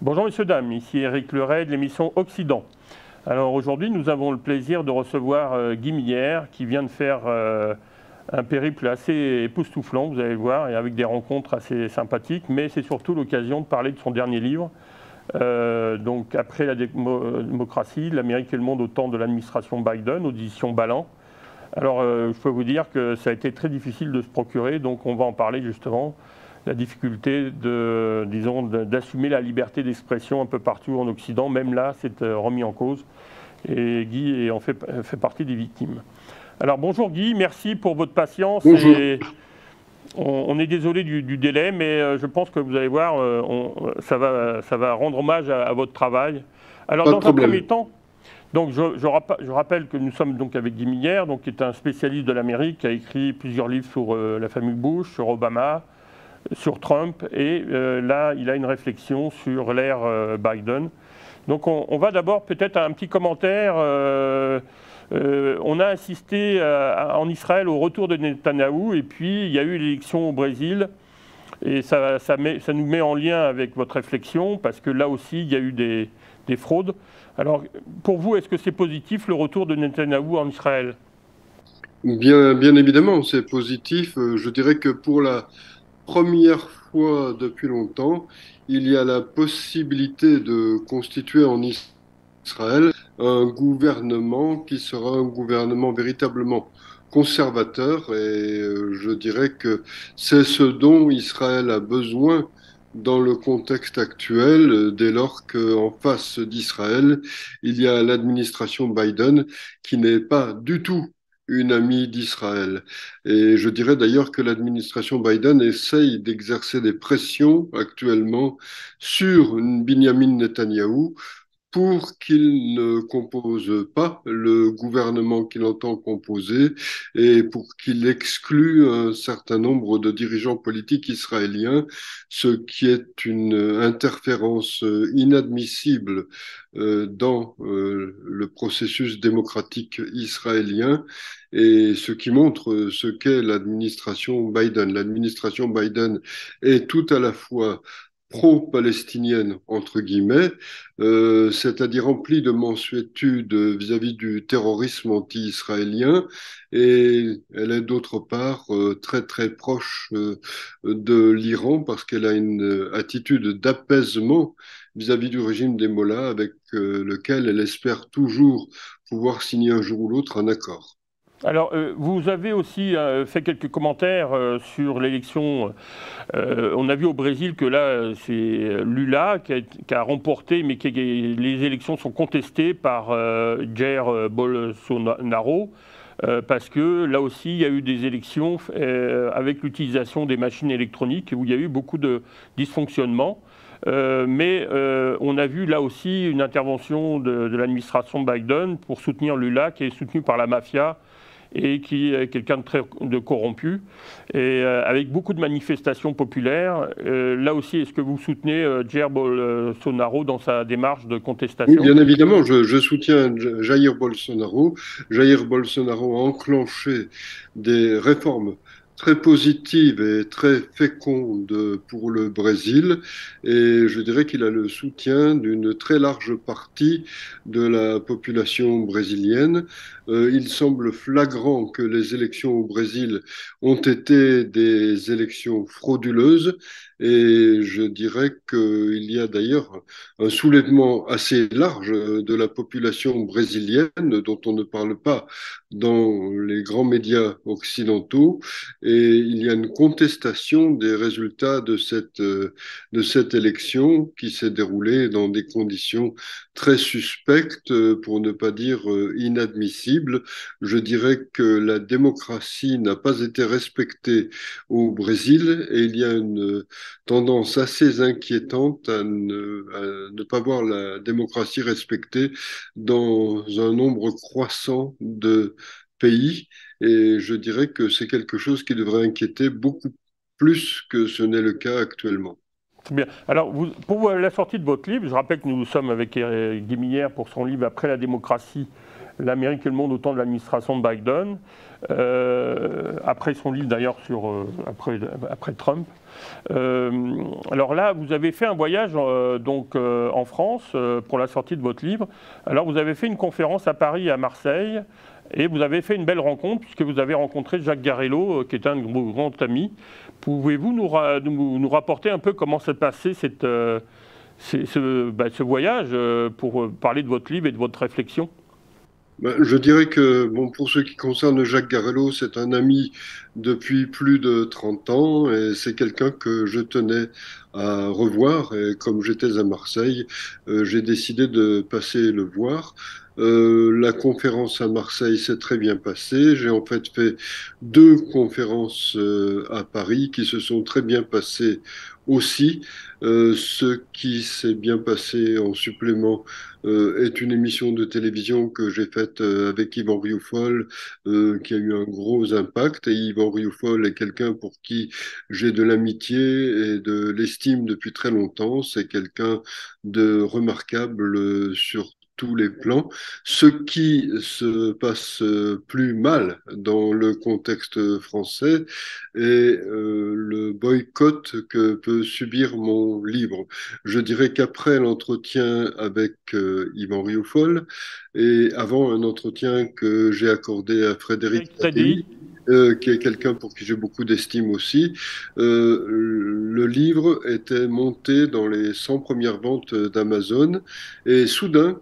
Bonjour messieurs, dames, ici Éric Leray de l'émission Occident. Alors aujourd'hui, nous avons le plaisir de recevoir Guy Millière qui vient de faire un périple assez époustouflant, vous allez le voir, et avec des rencontres assez sympathiques, mais c'est surtout l'occasion de parler de son dernier livre, donc Après la démocratie, l'Amérique et le monde au temps de l'administration Biden, aux éditions Ballant. Alors je peux vous dire que ça a été très difficile de se procurer, donc on va en parler justement. La difficulté d'assumer la liberté d'expression un peu partout en Occident, même là, c'est remis en cause. Et Guy fait partie des victimes. Alors bonjour Guy, merci pour votre patience. Bonjour, On est désolé du délai, mais je pense que vous allez voir, ça va rendre hommage à votre travail. Alors pas de dans un problème. premier temps, donc je rappelle que nous sommes donc avec Guy Millière, donc, qui est un spécialiste de l'Amérique, qui a écrit plusieurs livres sur la famille Bush, sur Obama, sur Trump, et là, il a une réflexion sur l'ère Biden. Donc on va d'abord peut-être un petit commentaire. On a assisté en Israël au retour de Netanyahou, et puis il y a eu l'élection au Brésil, et ça nous met en lien avec votre réflexion, parce que là aussi, il y a eu des fraudes. Alors, pour vous, est-ce que c'est positif le retour de Netanyahou en Israël? Bien évidemment, c'est positif. Je dirais que pour la première fois depuis longtemps, il y a la possibilité de constituer en Israël un gouvernement qui sera un gouvernement véritablement conservateur. Et je dirais que c'est ce dont Israël a besoin dans le contexte actuel, dès lors qu'en face d'Israël, il y a l'administration Biden qui n'est pas du tout une amie d'Israël. Et je dirais d'ailleurs que l'administration Biden essaye d'exercer des pressions actuellement sur Benjamin Netanyahou pour qu'il ne compose pas le gouvernement qu'il entend composer et pour qu'il exclue un certain nombre de dirigeants politiques israéliens, ce qui est une interférence inadmissible dans le processus démocratique israélien et ce qui montre ce qu'est l'administration Biden. L'administration Biden est tout à la fois pro-palestinienne, entre guillemets, c'est-à-dire remplie de mansuétude vis-à-vis du terrorisme anti-israélien, et elle est d'autre part très très proche de l'Iran parce qu'elle a une attitude d'apaisement vis-à-vis du régime des Mollahs avec lequel elle espère toujours pouvoir signer un jour ou l'autre un accord. Alors, vous avez aussi fait quelques commentaires sur l'élection. On a vu au Brésil que là, c'est Lula qui a remporté, mais les élections sont contestées par Jair Bolsonaro, parce que là aussi, il y a eu des élections avec l'utilisation des machines électroniques où il y a eu beaucoup de dysfonctionnements. Mais on a vu là aussi une intervention de l'administration Biden pour soutenir Lula, qui est soutenu par la mafia et qui est quelqu'un de corrompu, et avec beaucoup de manifestations populaires. Là aussi, est-ce que vous soutenez Jair Bolsonaro dans sa démarche de Oui, contestation? bien évidemment, je soutiens Jair Bolsonaro. Jair Bolsonaro a enclenché des réformes très positives et très fécondes pour le Brésil, et je dirais qu'il a le soutien d'une très large partie de la population brésilienne. Il semble flagrant que les élections au Brésil ont été des élections frauduleuses, et je dirais qu'il y a d'ailleurs un soulèvement assez large de la population brésilienne dont on ne parle pas dans les grands médias occidentaux, et il y a une contestation des résultats de cette élection qui s'est déroulée dans des conditions très suspectes, pour ne pas dire inadmissibles. Je dirais que la démocratie n'a pas été respectée au Brésil, et il y a une tendance assez inquiétante à ne pas voir la démocratie respectée dans un nombre croissant de pays. Et je dirais que c'est quelque chose qui devrait inquiéter beaucoup plus que ce n'est le cas actuellement. C'est bien. Alors, pour la sortie de votre livre, je rappelle que nous sommes avec Guy Millière pour son livre Après la démocratie, l'Amérique et le monde au temps de l'administration de Biden, après son livre d'ailleurs après Trump. Alors là, vous avez fait un voyage en France pour la sortie de votre livre. Alors vous avez fait une conférence à Paris et à Marseille. Et vous avez fait une belle rencontre puisque vous avez rencontré Jacques Garello, qui est un de vos grands amis. Pouvez-vous nous rapporter un peu comment s'est passé ce voyage pour parler de votre livre et de votre réflexion? Ben, je dirais que, bon, pour ce qui concerne Jacques Garello, c'est un ami depuis plus de 30 ans et c'est quelqu'un que je tenais à revoir. Et comme j'étais à Marseille, j'ai décidé de passer le voir. La conférence à Marseille s'est très bien passée. J'ai en fait deux conférences à Paris qui se sont très bien passées aussi. Ce qui s'est bien passé en supplément est une émission de télévision que j'ai faite avec Yvan Rioufol, qui a eu un gros impact. Et Yvan Rioufol est quelqu'un pour qui j'ai de l'amitié et de l'estime depuis très longtemps. C'est quelqu'un de remarquable sur tous les plans. Ce qui se passe plus mal dans le contexte français est le boycott que peut subir mon livre. Je dirais qu'après l'entretien avec Yvan Rioufol et avant un entretien que j'ai accordé à Frédéric Frédéric Tadei, Tadei. qui est quelqu'un pour qui j'ai beaucoup d'estime aussi, le livre était monté dans les 100 premières ventes d'Amazon et soudain,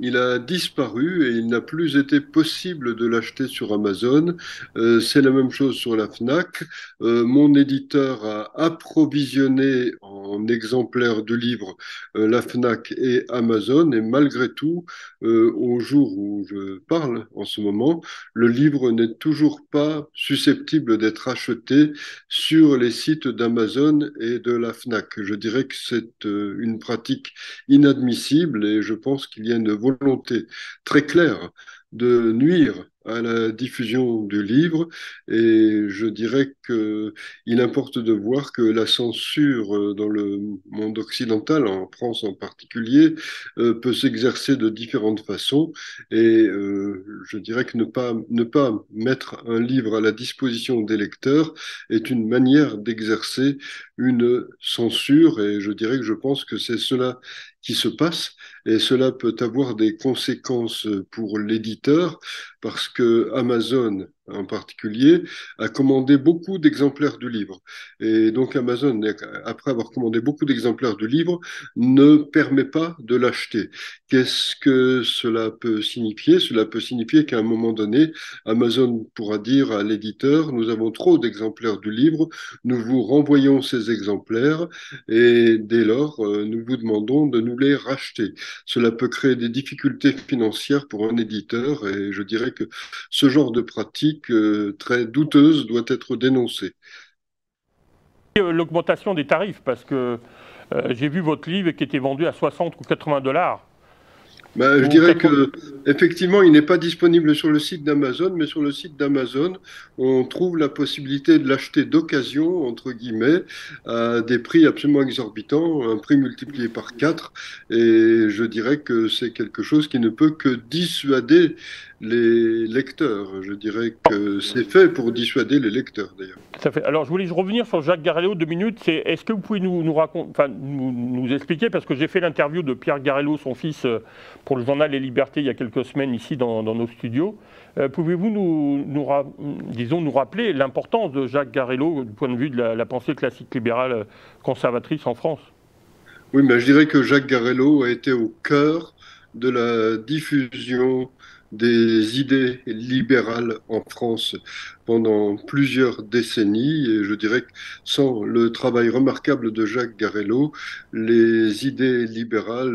il a disparu et il n'a plus été possible de l'acheter sur Amazon. C'est la même chose sur la Fnac. Mon éditeur a approvisionné en exemplaires du livre la Fnac et Amazon et malgré tout, au jour où je parle en ce moment, le livre n'est toujours pas susceptible d'être acheté sur les sites d'Amazon et de la Fnac. Je dirais que c'est une pratique inadmissible et je pense qu'il y a une volonté très claire de nuire à la diffusion du livre et je dirais qu'il importe de voir que la censure dans le monde occidental, en France en particulier, peut s'exercer de différentes façons et je dirais que ne pas mettre un livre à la disposition des lecteurs est une manière d'exercer une censure et je dirais que je pense que c'est cela qui se passe et cela peut avoir des conséquences pour l'éditeur parce que Amazon en particulier a commandé beaucoup d'exemplaires du livre et donc Amazon après avoir commandé beaucoup d'exemplaires du livre ne permet pas de l'acheter. Qu'est-ce que cela peut signifier? Cela peut signifier qu'à un moment donné Amazon pourra dire à l'éditeur nous avons trop d'exemplaires du livre, nous vous renvoyons ces exemplaires et dès lors nous vous demandons de nous les racheter. Cela peut créer des difficultés financières pour un éditeur et je dirais que ce genre de pratique très douteuse doit être dénoncée. L'augmentation des tarifs, parce que j'ai vu votre livre qui était vendu à 60 ou 80 dollars. Ben, je Ou dirais 80... que effectivement, il n'est pas disponible sur le site d'Amazon, mais sur le site d'Amazon, on trouve la possibilité de l'acheter d'occasion, entre guillemets, à des prix absolument exorbitants, un prix multiplié par 4. Et je dirais que c'est quelque chose qui ne peut que dissuader les lecteurs. Je dirais que c'est fait pour dissuader les lecteurs, d'ailleurs. Ça fait... Alors, je voulais revenir sur Jacques Garello 2 minutes. Est-ce que vous pouvez nous expliquer, parce que j'ai fait l'interview de Pierre Garello, son fils, pour le journal Les Libertés il y a quelques semaines ici dans nos studios. Pouvez-vous nous rappeler l'importance de Jacques Garello du point de vue de la pensée classique libérale conservatrice en France? Oui, mais je dirais que Jacques Garello a été au cœur de la diffusion des idées libérales en France pendant plusieurs décennies. Et je dirais que sans le travail remarquable de Jacques Garello, les idées libérales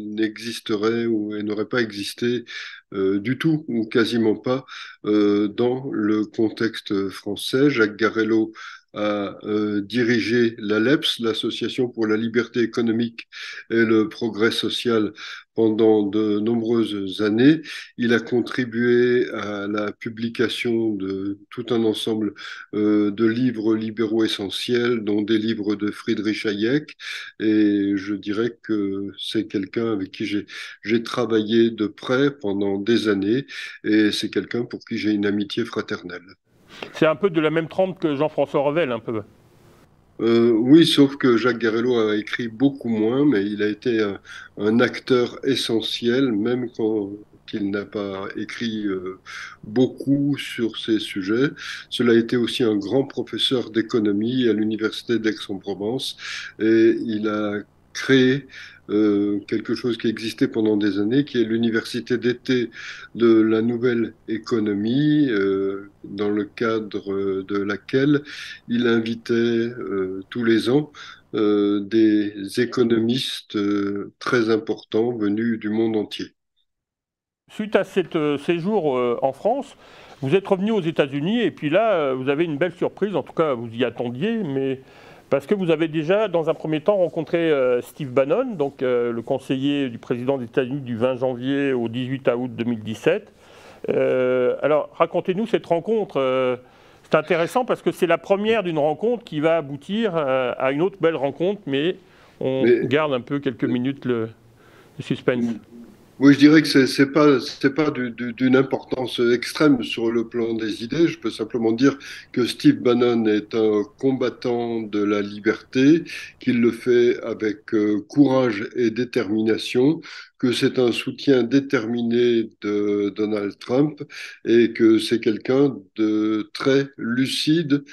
n'existeraient ou n'auraient pas existé du tout ou quasiment pas dans le contexte français. Jacques Garello a dirigé l'ALEPS, l'Association pour la liberté économique et le progrès social, pendant de nombreuses années. Il a contribué à la publication de tout un ensemble de livres libéraux essentiels, dont des livres de Friedrich Hayek. Et je dirais que c'est quelqu'un avec qui j'ai travaillé de près pendant des années, et c'est quelqu'un pour qui j'ai une amitié fraternelle. C'est un peu de la même trempe que Jean-François Revel, un peu. Oui, sauf que Jacques Garello a écrit beaucoup moins, mais il a été un acteur essentiel, même quand il n'a pas écrit beaucoup sur ces sujets. Cela a été aussi un grand professeur d'économie à l'université d'Aix-en-Provence, et il a créé quelque chose qui existait pendant des années, qui est l'université d'été de la nouvelle économie, dans le cadre de laquelle il invitait tous les ans des économistes très importants venus du monde entier. Suite à ce séjour en France, vous êtes revenu aux États-Unis et puis là, vous avez une belle surprise, en tout cas vous y attendiez, mais parce que vous avez déjà, dans un premier temps, rencontré Steve Bannon, donc le conseiller du président des États-Unis du 20 janvier au 18 août 2017. Alors, racontez-nous cette rencontre. C'est intéressant parce que c'est la première d'une rencontre qui va aboutir à une autre belle rencontre, mais on Mais garde un peu quelques minutes le suspense. oui, je dirais que c'est pas d'une importance extrême sur le plan des idées. Je peux simplement dire que Steve Bannon est un combattant de la liberté, qu'il le fait avec courage et détermination, que c'est un soutien déterminé de Donald Trump, et que c'est quelqu'un de très lucide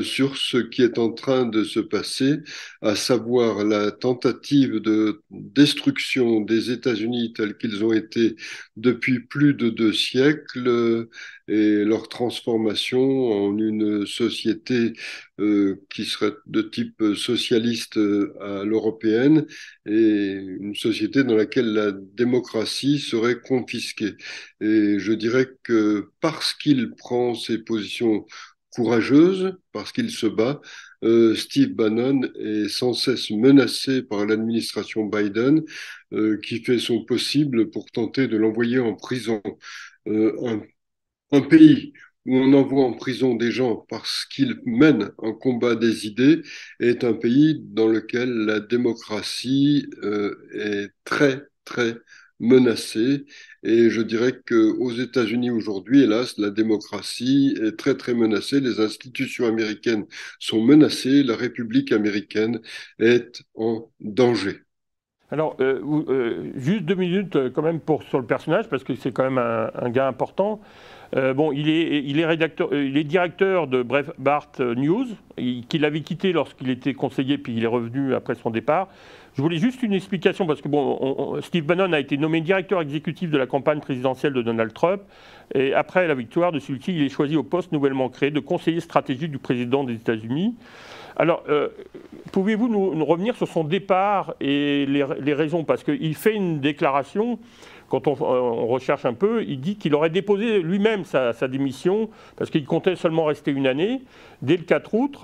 sur ce qui est en train de se passer, à savoir la tentative de destruction des États-Unis tels qu'ils ont été depuis plus de 2 siècles, et leur transformation en une société qui serait de type socialiste à l'européenne, et une société dans laquelle la démocratie serait confisquée. Et je dirais que parce qu'il prend ces positions courageuse, parce qu'il se bat, Steve Bannon est sans cesse menacé par l'administration Biden, qui fait son possible pour tenter de l'envoyer en prison. Un pays où on envoie en prison des gens parce qu'ils mènent un combat des idées est un pays dans lequel la démocratie est très, très menacée. Et je dirais qu'aux États-Unis aujourd'hui, hélas, la démocratie est très, très menacée. Les institutions américaines sont menacées. La République américaine est en danger. Alors, juste 2 minutes quand même sur le personnage, parce que c'est quand même un gars important. Bon, il est directeur de Breitbart News, qu'il avait quitté lorsqu'il était conseiller, puis il est revenu après son départ. Je voulais juste une explication, parce que bon, Steve Bannon a été nommé directeur exécutif de la campagne présidentielle de Donald Trump, et après la victoire de celui-ci, il est choisi au poste nouvellement créé de conseiller stratégique du président des États-Unis. Alors, pouvez-vous nous revenir sur son départ et les raisons? Parce qu'il fait une déclaration, quand on recherche un peu, il dit qu'il aurait déposé lui-même sa démission, parce qu'il comptait seulement rester une année, dès le 4 août,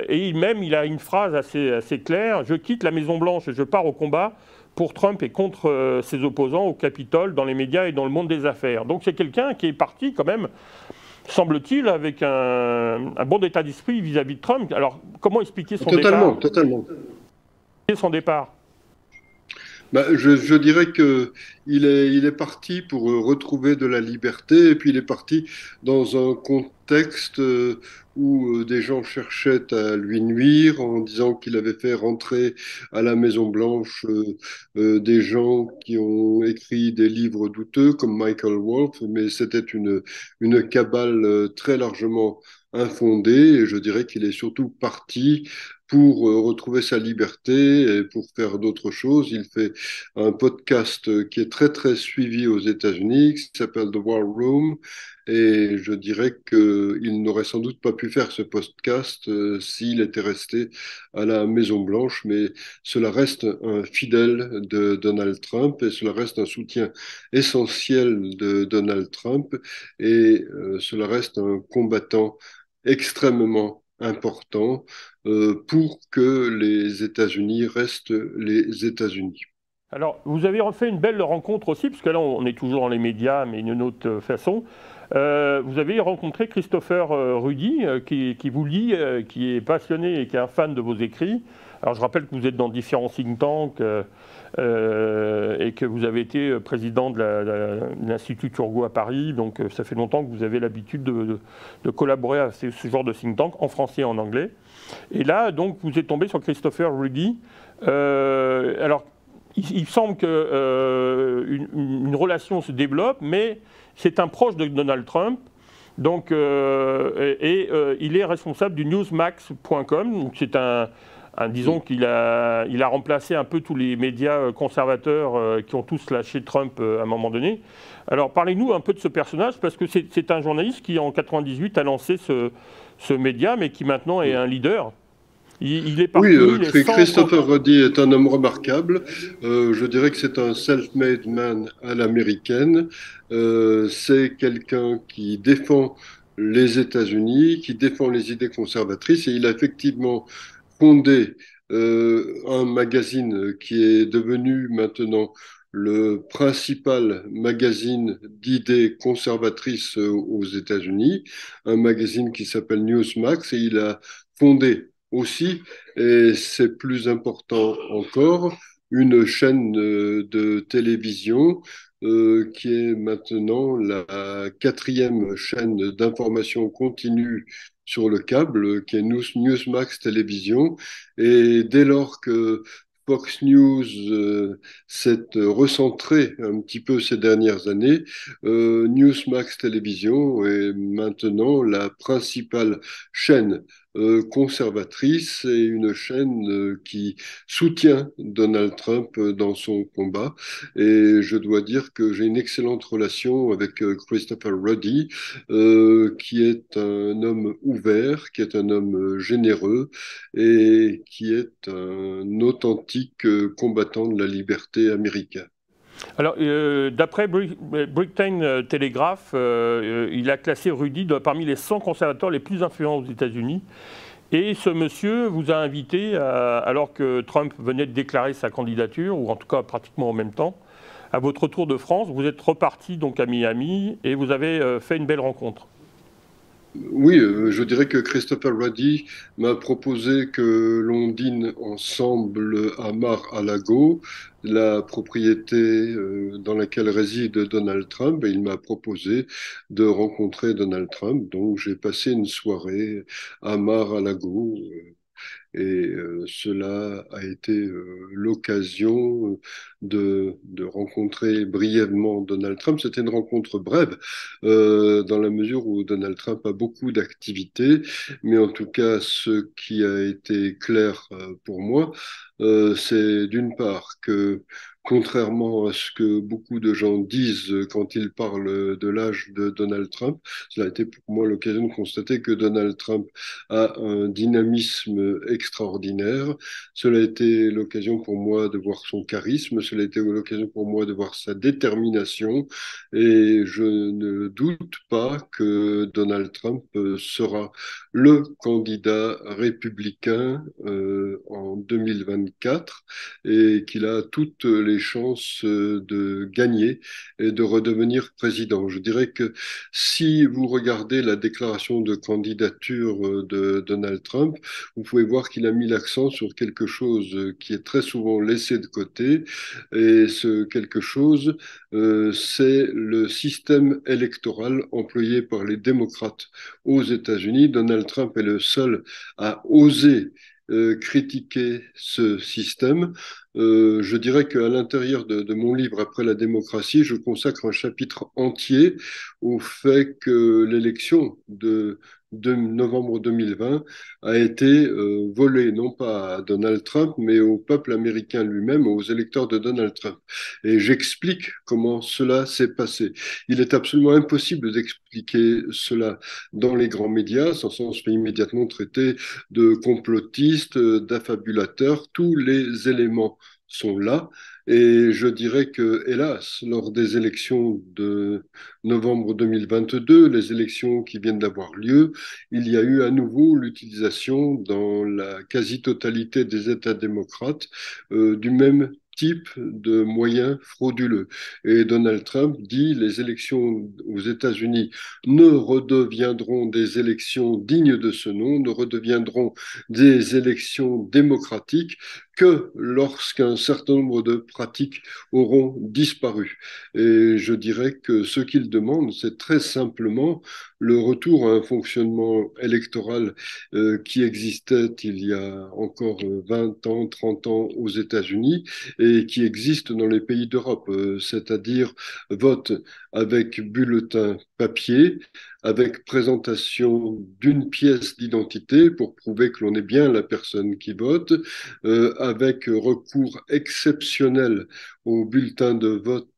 et même il a une phrase assez claire: «Je quitte la Maison-Blanche et je pars au combat pour Trump et contre ses opposants au Capitole, dans les médias et dans le monde des affaires». Donc c'est quelqu'un qui est parti quand même, semble-t-il, avec un bon état d'esprit vis-à-vis de Trump. Alors, comment expliquer son Totalement, départ? totalement. Son départ. Bah, je dirais que il est parti pour retrouver de la liberté, et puis il est parti dans un contexte où des gens cherchaient à lui nuire en disant qu'il avait fait rentrer à la Maison Blanche des gens qui ont écrit des livres douteux comme Michael Wolff, mais c'était une cabale très largement infondée, et je dirais qu'il est surtout parti pour retrouver sa liberté et pour faire d'autres choses. Il fait un podcast qui est très très suivi aux États-Unis, qui s'appelle The War Room, et je dirais qu'il n'aurait sans doute pas pu faire ce podcast s'il était resté à la Maison Blanche, mais cela reste un fidèle de Donald Trump, et cela reste un soutien essentiel de Donald Trump, et cela reste un combattant extrêmement important pour que les États-Unis restent les États-Unis. Alors, vous avez fait une belle rencontre aussi, parce que là, on est toujours dans les médias, mais d'une autre façon. Vous avez rencontré Christopher Rudy, qui vous lit, qui est passionné et qui est un fan de vos écrits. Alors, je rappelle que vous êtes dans différents think tanks et que vous avez été président de l'Institut Turgot à Paris. Donc, ça fait longtemps que vous avez l'habitude de collaborer avec ce genre de think tank, en français et en anglais. Et là, donc, vous êtes tombé sur Christopher Rudy. Alors, il semble qu'une une relation se développe, mais c'est un proche de Donald Trump. Donc, il est responsable du newsmax.com. Donc c'est disons qu'il a remplacé un peu tous les médias conservateurs qui ont tous lâché Trump à un moment donné. Alors, parlez-nous un peu de ce personnage, parce que c'est un journaliste qui, en 98, a lancé ce média, mais qui maintenant est un leader. Il est Oui, parmi les 100. Christopher Ruddy est un homme remarquable. Je dirais que c'est un self-made man à l'américaine. C'est quelqu'un qui défend les États-Unis, qui défend les idées conservatrices, et il a effectivement fondé un magazine qui est devenu maintenant le principal magazine d'idées conservatrices aux États-Unis, un magazine qui s'appelle Newsmax, et il a fondé aussi, et c'est plus important encore, une chaîne de télévision qui est maintenant la quatrième chaîne d'information continue sur le câble, qui est Newsmax Télévision. Et dès lors que Fox News s'est recentré un petit peu ces dernières années, Newsmax Télévision est maintenant la principale chaîne conservatrice et une chaîne qui soutient Donald Trump dans son combat. Et je dois dire que j'ai une excellente relation avec Christopher Ruddy, qui est un homme ouvert, qui est un homme généreux et qui est un authentique combattant de la liberté américaine. Alors, d'après Britain Telegraph, il a classé Rudy parmi les 100 conservateurs les plus influents aux États-Unis. Et ce monsieur vous a invité, alors que Trump venait de déclarer sa candidature, ou en tout cas pratiquement en même temps, à votre retour de France. Vous êtes reparti donc à Miami et vous avez fait une belle rencontre. Oui, je dirais que Christopher Ruddy m'a proposé que l'on dîne ensemble à Mar-a-Lago, la propriété dans laquelle réside Donald Trump, et il m'a proposé de rencontrer Donald Trump. Donc j'ai passé une soirée à Mar-a-Lago. Et cela a été l'occasion de rencontrer brièvement Donald Trump. C'était une rencontre brève, dans la mesure où Donald Trump a beaucoup d'activités, mais en tout cas, ce qui a été clair pour moi, c'est d'une part que contrairement à ce que beaucoup de gens disent quand ils parlent de l'âge de Donald Trump, cela a été pour moi l'occasion de constater que Donald Trump a un dynamisme extraordinaire. Cela a été l'occasion pour moi de voir son charisme, cela a été l'occasion pour moi de voir sa détermination, et je ne doute pas que Donald Trump sera le candidat républicain en 2024 et qu'il a toutes les chances de gagner et de redevenir président. Je dirais que si vous regardez la déclaration de candidature de Donald Trump, vous pouvez voir qu'il a mis l'accent sur quelque chose qui est très souvent laissé de côté. Et ce quelque chose, c'est le système électoral employé par les démocrates aux États-Unis. Donald Trump est le seul à oser critiquer ce système. Je dirais qu'à l'intérieur de mon livre Après la démocratie, je consacre un chapitre entier au fait que l'élection de novembre 2020 a été volée non pas à Donald Trump, mais au peuple américain lui-même, aux électeurs de Donald Trump. Et j'explique comment cela s'est passé. Il est absolument impossible d'expliquer cela dans les grands médias, sans on se fait immédiatement traiter de complotistes, d'affabulateurs. Tous les éléments sont là. Et je dirais que, hélas, lors des élections de novembre 2022, les élections qui viennent d'avoir lieu, il y a eu à nouveau l'utilisation dans la quasi-totalité des États démocrates du même type de moyens frauduleux. Et Donald Trump dit les élections aux États-Unis ne redeviendront des élections dignes de ce nom, ne redeviendront des élections démocratiques que lorsqu'un certain nombre de pratiques auront disparu. Et je dirais que ce qu'il demande, c'est très simplement le retour à un fonctionnement électoral qui existait il y a encore 20 ans, 30 ans aux États-Unis et qui existe dans les pays d'Europe, c'est-à-dire vote avec bulletin papier, avec présentation d'une pièce d'identité pour prouver que l'on est bien la personne qui vote, avec recours exceptionnel au bulletin de vote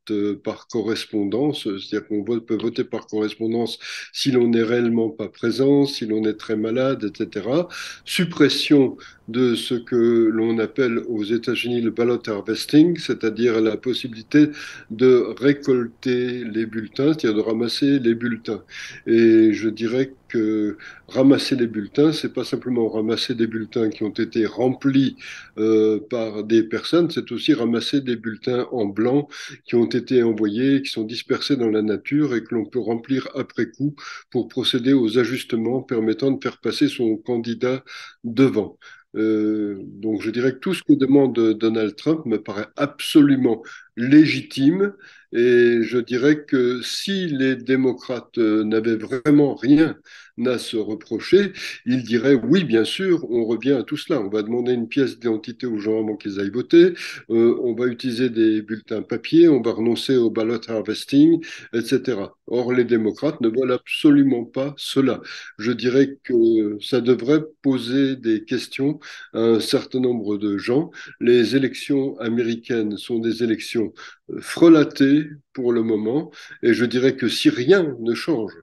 par correspondance, c'est-à-dire qu'on peut voter par correspondance si l'on n'est réellement pas présent, si l'on est très malade, etc. Suppression de ce que l'on appelle aux États-Unis le ballot harvesting, c'est-à-dire la possibilité de récolter les bulletins, c'est-à-dire de ramasser les bulletins. Et je dirais que ramasser les bulletins, c'est pas simplement ramasser des bulletins qui ont été remplis par des personnes, c'est aussi ramasser des bulletins en blanc qui ont été envoyés, qui sont dispersés dans la nature et que l'on peut remplir après coup pour procéder aux ajustements permettant de faire passer son candidat devant. Donc je dirais que tout ce que demande Donald Trump me paraît absolument légitime et je dirais que si les démocrates n'avaient vraiment rien à se reprocher, ils diraient oui, bien sûr, on revient à tout cela. On va demander une pièce d'identité aux gens avant qu'ils aillent voter, on va utiliser des bulletins papier, on va renoncer au ballot harvesting, etc. Or, les démocrates ne veulent absolument pas cela. Je dirais que ça devrait poser des questions à un certain nombre de gens. Les élections américaines sont des élections frelatées pour le moment, et je dirais que si rien ne change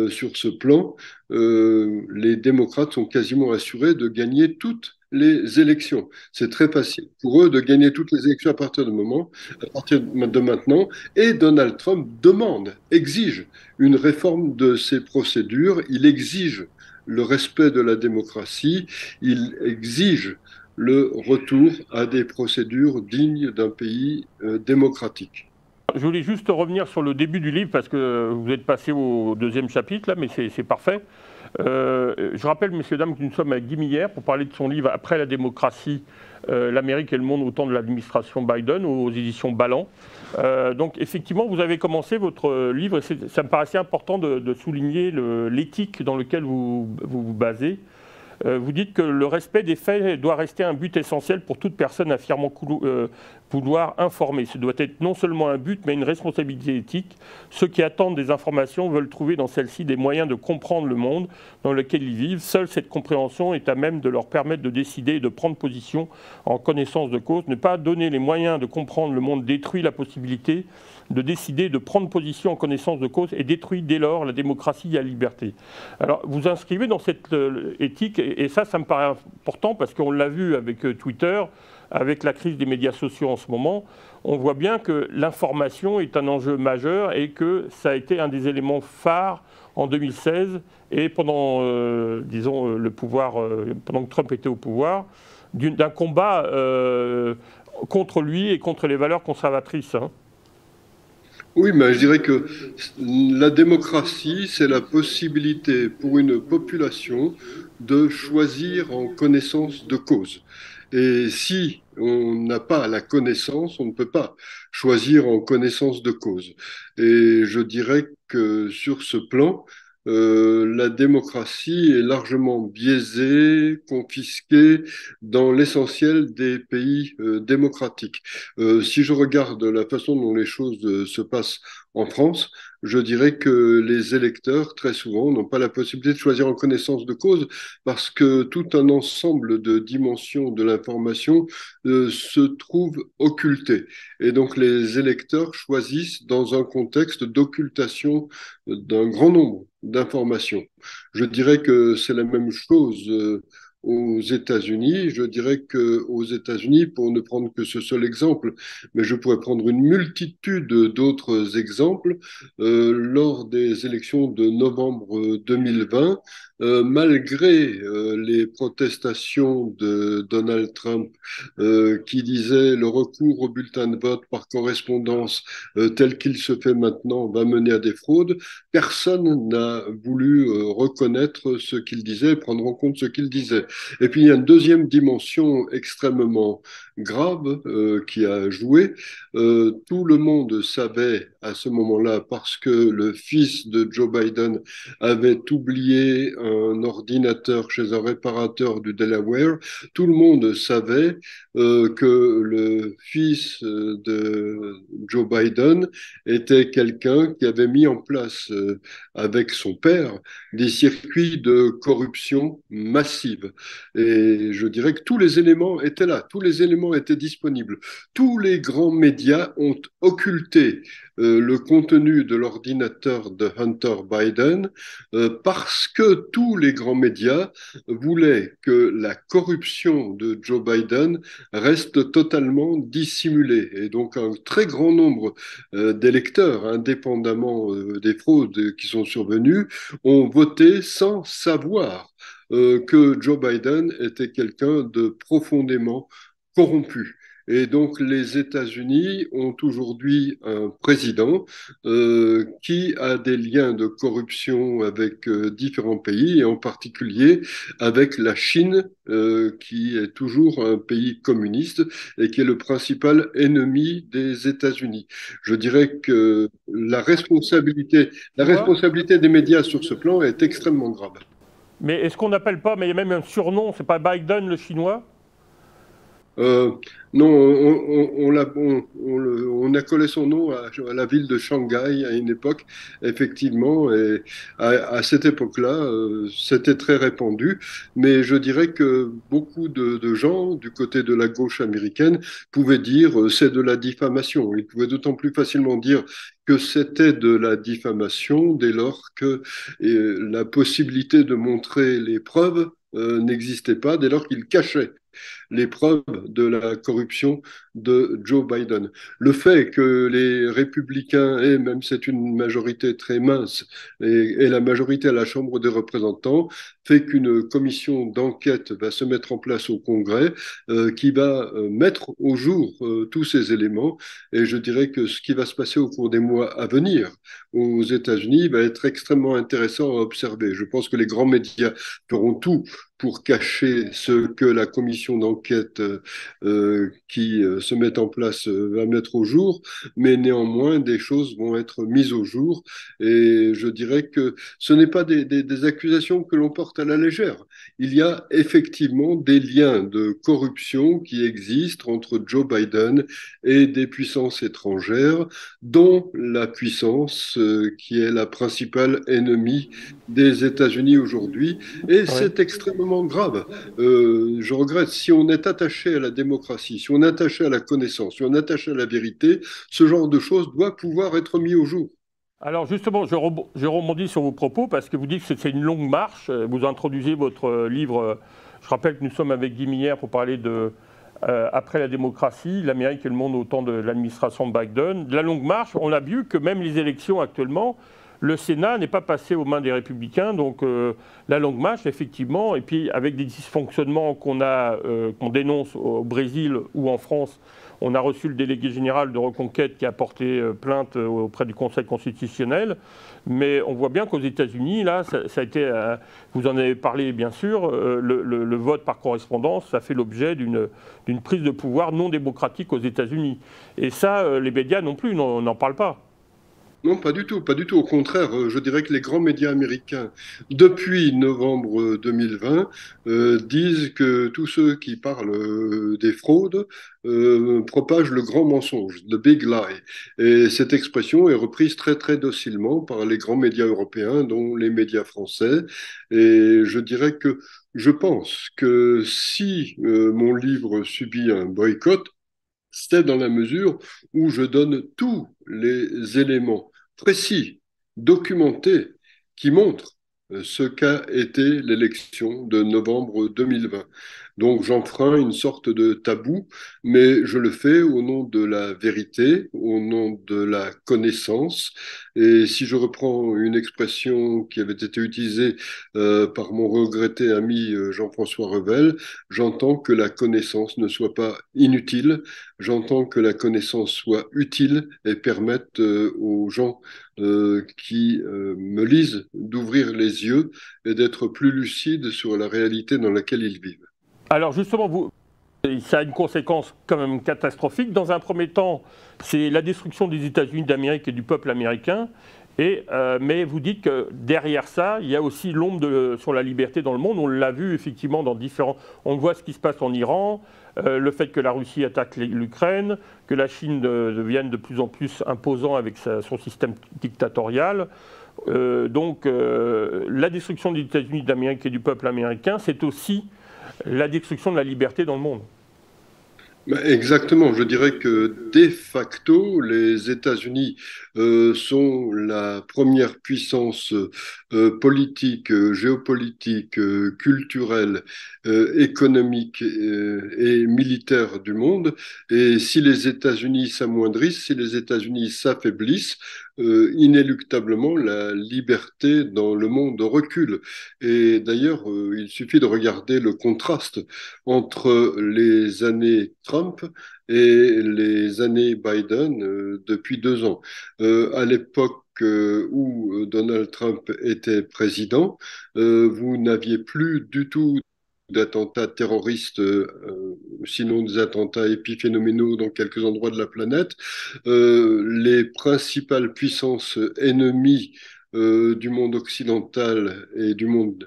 sur ce plan, les démocrates sont quasiment assurés de gagner toutes les élections. C'est très facile pour eux de gagner toutes les élections à partir de maintenant. Et Donald Trump demande, exige une réforme de ces procédures. Il exige le respect de la démocratie. Il exige le retour à des procédures dignes d'un pays démocratique. Je voulais juste revenir sur le début du livre parce que vous êtes passé au deuxième chapitre, là, mais c'est parfait. Je rappelle, messieurs, dames, que nous sommes avec Guy Millière pour parler de son livre Après la démocratie, l'Amérique et le monde au temps de l'administration Biden aux éditions Ballant. Donc, effectivement, vous avez commencé votre livre et ça me paraissait important de souligner l'éthique dans laquelle vous basez. Vous dites que le respect des faits doit rester un but essentiel pour toute personne affirmant vouloir informer. Ce doit être non seulement un but, mais une responsabilité éthique. Ceux qui attendent des informations veulent trouver dans celles-ci des moyens de comprendre le monde dans lequel ils vivent. Seule cette compréhension est à même de leur permettre de décider et de prendre position en connaissance de cause. Ne pas donner les moyens de comprendre le monde détruit la possibilité de décider, de prendre position en connaissance de cause et détruit dès lors la démocratie et la liberté. Alors, vous inscrivez dans cette éthique, et ça me paraît important parce qu'on l'a vu avec Twitter, avec la crise des médias sociaux en ce moment, on voit bien que l'information est un enjeu majeur et que ça a été un des éléments phares en 2016 et pendant, disons, le pouvoir, pendant que Trump était au pouvoir, d'un combat contre lui et contre les valeurs conservatrices. Hein. Oui, mais je dirais que la démocratie, c'est la possibilité pour une population de choisir en connaissance de cause. Et si on n'a pas la connaissance, on ne peut pas choisir en connaissance de cause. Et je dirais que sur ce plan, la démocratie est largement biaisée, confisquée dans l'essentiel des pays démocratiques. Si je regarde la façon dont les choses se passent en France, je dirais que les électeurs, très souvent, n'ont pas la possibilité de choisir en connaissance de cause parce que tout un ensemble de dimensions de l'information se trouve occulté. Et donc les électeurs choisissent dans un contexte d'occultation d'un grand nombre d'informations. Je dirais que c'est la même chose aux États-Unis. Je dirais qu'aux États-Unis, pour ne prendre que ce seul exemple, mais je pourrais prendre une multitude d'autres exemples, lors des élections de novembre 2020, malgré les protestations de Donald Trump qui disait le recours au bulletin de vote par correspondance tel qu'il se fait maintenant va mener à des fraudes, personne n'a voulu reconnaître ce qu'il disait, prendre en compte ce qu'il disait. Et puis il y a une deuxième dimension extrêmement grave qui a joué. Tout le monde savait à ce moment-là, parce que le fils de Joe Biden avait oublié un ordinateur chez un réparateur du Delaware, tout le monde savait que le fils de Joe Biden était quelqu'un qui avait mis en place avec son père des circuits de corruption massive. Et je dirais que tous les éléments étaient là, tous les éléments étaient disponibles. Tous les grands médias ont occulté le contenu de l'ordinateur de Hunter Biden parce que tous les grands médias voulaient que la corruption de Joe Biden reste totalement dissimulée. Et donc un très grand nombre d'électeurs, indépendamment des fraudes qui sont survenues, ont voté sans savoir que Joe Biden était quelqu'un de profondément corrompu. Et donc les États-Unis ont aujourd'hui un président qui a des liens de corruption avec différents pays, et en particulier avec la Chine, qui est toujours un pays communiste et qui est le principal ennemi des États-Unis. Je dirais que la Chinois. responsabilité des médias sur ce plan est extrêmement grave. Mais est-ce qu'on n'appelle pas, mais il y a même un surnom, c'est pas Biden le chinois? Euh, non, on a collé son nom à la ville de Shanghai à une époque, effectivement, et à cette époque-là, c'était très répandu. Mais je dirais que beaucoup de gens du côté de la gauche américaine pouvaient dire c'est de la diffamation. Ils pouvaient d'autant plus facilement dire que c'était de la diffamation dès lors que la possibilité de montrer les preuves n'existait pas, dès lors qu'ils cachaient les preuves de la corruption de Joe Biden. Le fait que les républicains, et même c'est une majorité très mince, et la majorité à la Chambre des représentants, fait qu'une commission d'enquête va se mettre en place au Congrès qui va mettre au jour tous ces éléments. Et je dirais que ce qui va se passer au cours des mois à venir aux États-Unis va être extrêmement intéressant à observer. Je pense que les grands médias feront tout pour cacher ce que la commission d'enquête qui se met en place va mettre au jour, mais néanmoins, des choses vont être mises au jour. Et je dirais que ce n'est pas des accusations que l'on porte à la légère. Il y a effectivement des liens de corruption qui existent entre Joe Biden et des puissances étrangères, dont la puissance qui est la principale ennemie des États-Unis aujourd'hui. Et Oui. c'est extrêmement grave. Je regrette, si on est attaché à la démocratie, si on est attaché à la connaissance, si on est attaché à la vérité, ce genre de choses doit pouvoir être mis au jour. Alors justement, je rebondis sur vos propos parce que vous dites que c'est une longue marche. Vous introduisez votre livre. Je rappelle que nous sommes avec Guy Minière pour parler de Après la démocratie, l'Amérique et le monde au temps de l'administration de Biden. De la longue marche, on a vu que même les élections actuellement, le Sénat n'est pas passé aux mains des Républicains. Donc la longue marche, effectivement, et puis avec des dysfonctionnements qu'on dénonce au Brésil ou en France. On a reçu le délégué général de Reconquête qui a porté plainte auprès du Conseil constitutionnel. Mais on voit bien qu'aux États-Unis, là, ça a été, vous en avez parlé bien sûr, le vote par correspondance, ça fait l'objet d'une prise de pouvoir non démocratique aux États-Unis. Et ça, les médias non plus n'en parlent pas. Non, pas du tout, pas du tout. Au contraire, je dirais que les grands médias américains, depuis novembre 2020, disent que tous ceux qui parlent des fraudes propagent le grand mensonge, the big lie. Et cette expression est reprise très, très docilement par les grands médias européens, dont les médias français. Et je dirais que je pense que si mon livre subit un boycott, c'est dans la mesure où je donne tous les éléments précis, documentés, qui montrent ce qu'a été l'élection de novembre 2020. Donc j'enfreins une sorte de tabou, mais je le fais au nom de la vérité, au nom de la connaissance. Et si je reprends une expression qui avait été utilisée par mon regretté ami Jean-François Revel, j'entends que la connaissance ne soit pas inutile, j'entends que la connaissance soit utile et permette aux gens qui me lisent d'ouvrir les yeux et d'être plus lucides sur la réalité dans laquelle ils vivent. Alors justement, ça a une conséquence quand même catastrophique. Dans un premier temps, c'est la destruction des États-Unis d'Amérique et du peuple américain. Mais vous dites que derrière ça, il y a aussi l'ombre sur la liberté dans le monde. On l'a vu effectivement dans différents. On voit ce qui se passe en Iran, le fait que la Russie attaque l'Ukraine, que la Chine devienne de plus en plus imposant avec son système dictatorial. La destruction des États-Unis d'Amérique et du peuple américain, c'est aussi la destruction de la liberté dans le monde. Exactement, je dirais que de facto, les États-Unis sont la première puissance politique, géopolitique, culturelle, économique et militaire du monde. Et si les États-Unis s'amoindrissent, si les États-Unis s'affaiblissent, inéluctablement, la liberté dans le monde recule. Et d'ailleurs, il suffit de regarder le contraste entre les années Trump et les années Biden depuis 2 ans. À l'époque où Donald Trump était président, vous n'aviez plus du tout d'attentats terroristes, sinon des attentats épiphénoménaux dans quelques endroits de la planète. Les principales puissances ennemies du monde occidental et du monde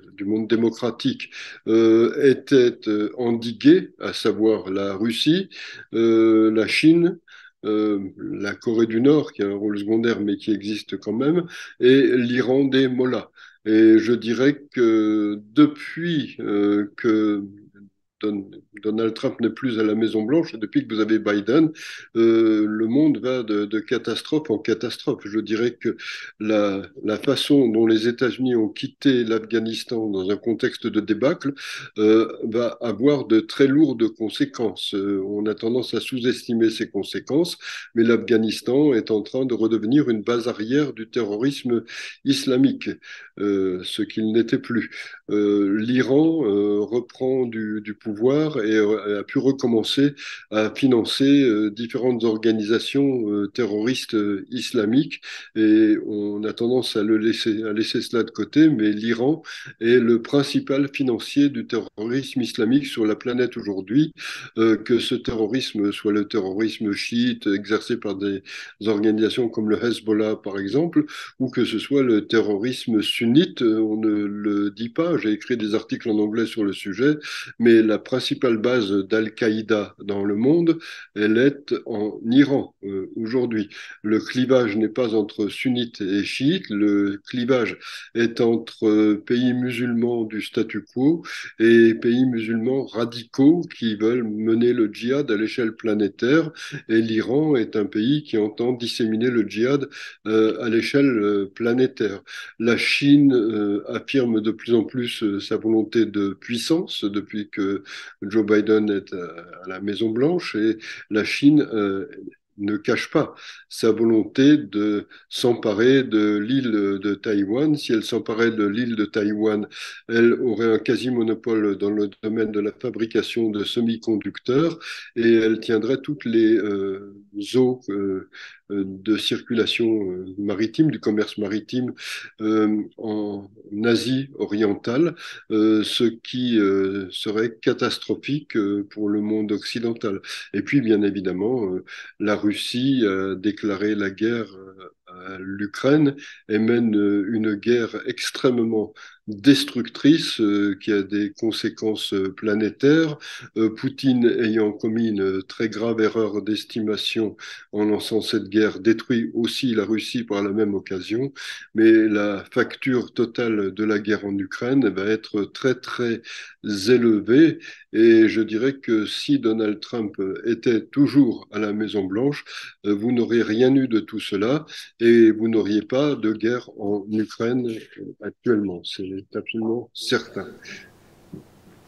démocratique étaient endiguées, à savoir la Russie, la Chine, la Corée du Nord, qui a un rôle secondaire mais qui existe quand même, et l'Iran des Mollahs. Et je dirais que depuis que Donald Trump n'est plus à la Maison-Blanche, et depuis que vous avez Biden, le monde va de catastrophe en catastrophe. Je dirais que la façon dont les États-Unis ont quitté l'Afghanistan dans un contexte de débâcle va avoir de très lourdes conséquences. On a tendance à sous-estimer ces conséquences, mais l'Afghanistan est en train de redevenir une base arrière du terrorisme islamique, ce qu'il n'était plus. L'Iran reprend du pouvoir et a pu recommencer à financer différentes organisations terroristes islamiques. Et on a tendance à laisser cela de côté, mais l'Iran est le principal financier du terrorisme islamique sur la planète aujourd'hui. Que ce terrorisme soit le terrorisme chiite exercé par des organisations comme le Hezbollah, par exemple, ou que ce soit le terrorisme sunnite, on ne le dit pas. J'ai écrit des articles en anglais sur le sujet, mais la principale base d'Al-Qaïda dans le monde, elle est en Iran aujourd'hui. Le clivage n'est pas entre sunnites et chiites, le clivage est entre pays musulmans du statu quo et pays musulmans radicaux qui veulent mener le djihad à l'échelle planétaire. Et l'Iran est un pays qui entend disséminer le djihad à l'échelle planétaire. La Chine affirme de plus en plus sa volonté de puissance depuis que Joe Biden est à la Maison Blanche et la Chine ne cache pas sa volonté de s'emparer de l'île de Taïwan. Si elle s'emparait de l'île de Taïwan, elle aurait un quasi-monopole dans le domaine de la fabrication de semi-conducteurs et elle tiendrait toutes les eaux de circulation maritime, du commerce maritime en Asie orientale, ce qui serait catastrophique pour le monde occidental. Et puis, bien évidemment, la Russie a déclaré la guerre à l'Ukraine et mène une guerre extrêmement destructrice qui a des conséquences planétaires. Poutine ayant commis une très grave erreur d'estimation en lançant cette guerre détruit aussi la Russie par la même occasion, mais la facture totale de la guerre en Ukraine va être très très élevée Et je dirais que si Donald Trump était toujours à la Maison-Blanche, vous n'auriez rien eu de tout cela et vous n'auriez pas de guerre en Ukraine actuellement. C'est absolument certain.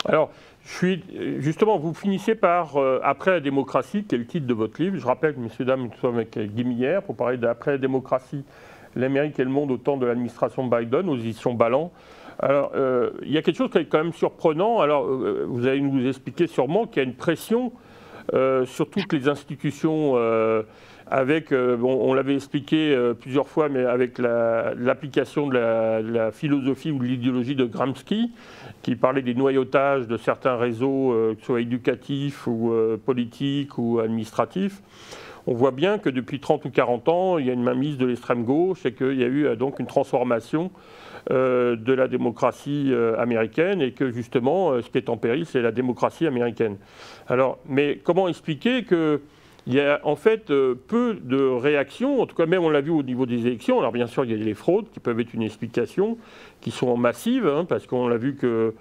Alors, justement, vous finissez par Après la démocratie, qui est le titre de votre livre. Je rappelle, messieurs, dames, nous sommes avec Guy Minière pour parler d'Après la démocratie, l'Amérique et le monde au temps de l'administration Biden, aux éditions Ballant. Alors, il y a quelque chose qui est quand même surprenant. Alors, vous allez nous expliquer sûrement qu'il y a une pression sur toutes les institutions, on l'avait expliqué plusieurs fois, mais avec l'application de la philosophie ou de l'idéologie de Gramsci, qui parlait des noyautages de certains réseaux, que ce soit éducatifs ou politiques ou administratifs. On voit bien que depuis 30 ou 40 ans, il y a une mainmise de l'extrême gauche et qu'il y a eu donc une transformation de la démocratie américaine et que justement, ce qui est en péril, c'est la démocratie américaine. Alors, mais comment expliquer qu'il y a en fait peu de réactions, en tout cas même on l'a vu au niveau des élections. Alors bien sûr, il y a les fraudes qui peuvent être une explication, qui sont massives, hein, parce qu'on l'a vu qu'il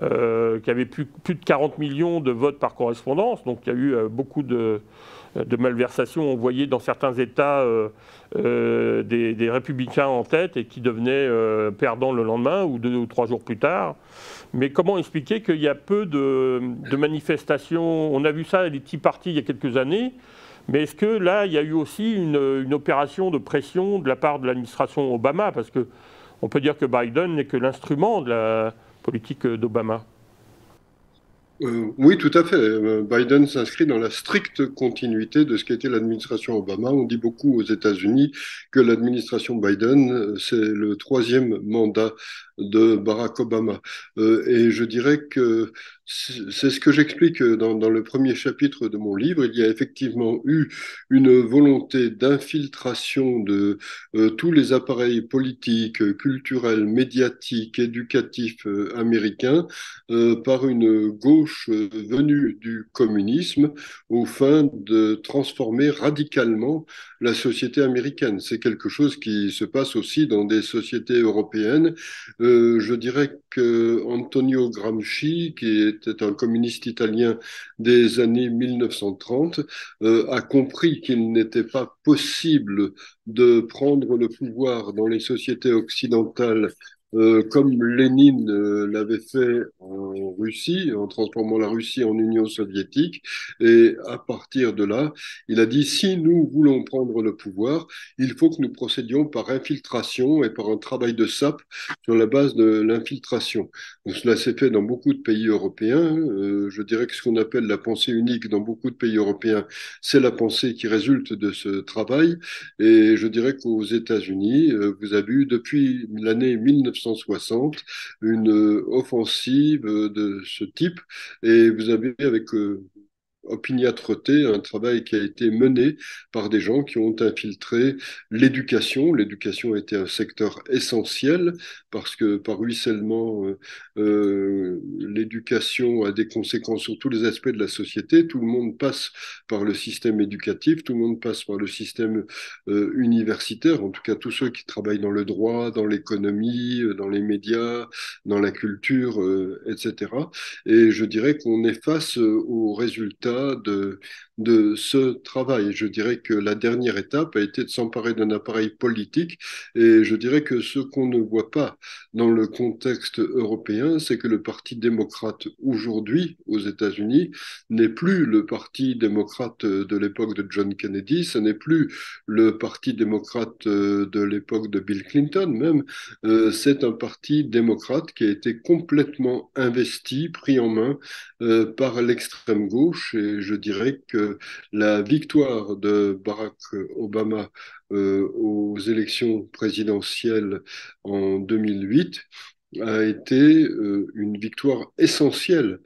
y avait plus de 40 millions de votes par correspondance, donc il y a eu beaucoup de malversations. On voyait dans certains États des républicains en tête et qui devenaient perdants le lendemain ou 2 ou 3 jours plus tard. Mais comment expliquer qu'il y a peu de manifestations? On a vu ça, les Tea Party, il y a quelques années. Mais est-ce que là, il y a eu aussi une opération de pression de la part de l'administration Obama? Parce qu'on peut dire que Biden n'est que l'instrument de la politique d'Obama. Oui, tout à fait. Biden s'inscrit dans la stricte continuité de ce qu'était l'administration Obama. On dit beaucoup aux États-Unis que l'administration Biden, c'est le troisième mandat de Barack Obama. Et je dirais que c'est ce que j'explique dans le premier chapitre de mon livre. Il y a effectivement eu une volonté d'infiltration de tous les appareils politiques, culturels, médiatiques, éducatifs américains par une gauche venue du communisme aux fins de transformer radicalement la société américaine. C'est quelque chose qui se passe aussi dans des sociétés européennes. Je dirais que Antonio Gramsci, qui était un communiste italien des années 1930, a compris qu'il n'était pas possible de prendre le pouvoir dans les sociétés occidentales comme Lénine l'avait fait en Russie, en transformant la Russie en Union soviétique. Et à partir de là, il a dit, si nous voulons prendre le pouvoir, il faut que nous procédions par infiltration et par un travail de sape sur la base de l'infiltration. Cela s'est fait dans beaucoup de pays européens. Je dirais que ce qu'on appelle la pensée unique dans beaucoup de pays européens, c'est la pensée qui résulte de ce travail. Et je dirais qu'aux États-Unis, vous avez eu depuis l'année 1960 une offensive de ce type et vous avez avec opiniâtreté, un travail qui a été mené par des gens qui ont infiltré l'éducation. L'éducation était un secteur essentiel parce que par ruissellement, l'éducation a des conséquences sur tous les aspects de la société. Tout le monde passe par le système éducatif, tout le monde passe par le système universitaire, en tout cas tous ceux qui travaillent dans le droit, dans l'économie, dans les médias, dans la culture, etc. Et je dirais qu'on est face aux résultats de ce travail. Je dirais que la dernière étape a été de s'emparer d'un appareil politique et je dirais que ce qu'on ne voit pas dans le contexte européen, c'est que le Parti démocrate aujourd'hui aux États-Unis n'est plus le Parti démocrate de l'époque de John Kennedy, ce n'est plus le Parti démocrate de l'époque de Bill Clinton même, c'est un parti démocrate qui a été complètement investi, pris en main par l'extrême gauche. Et je dirais que la victoire de Barack Obama aux élections présidentielles en 2008 a été une victoire essentielle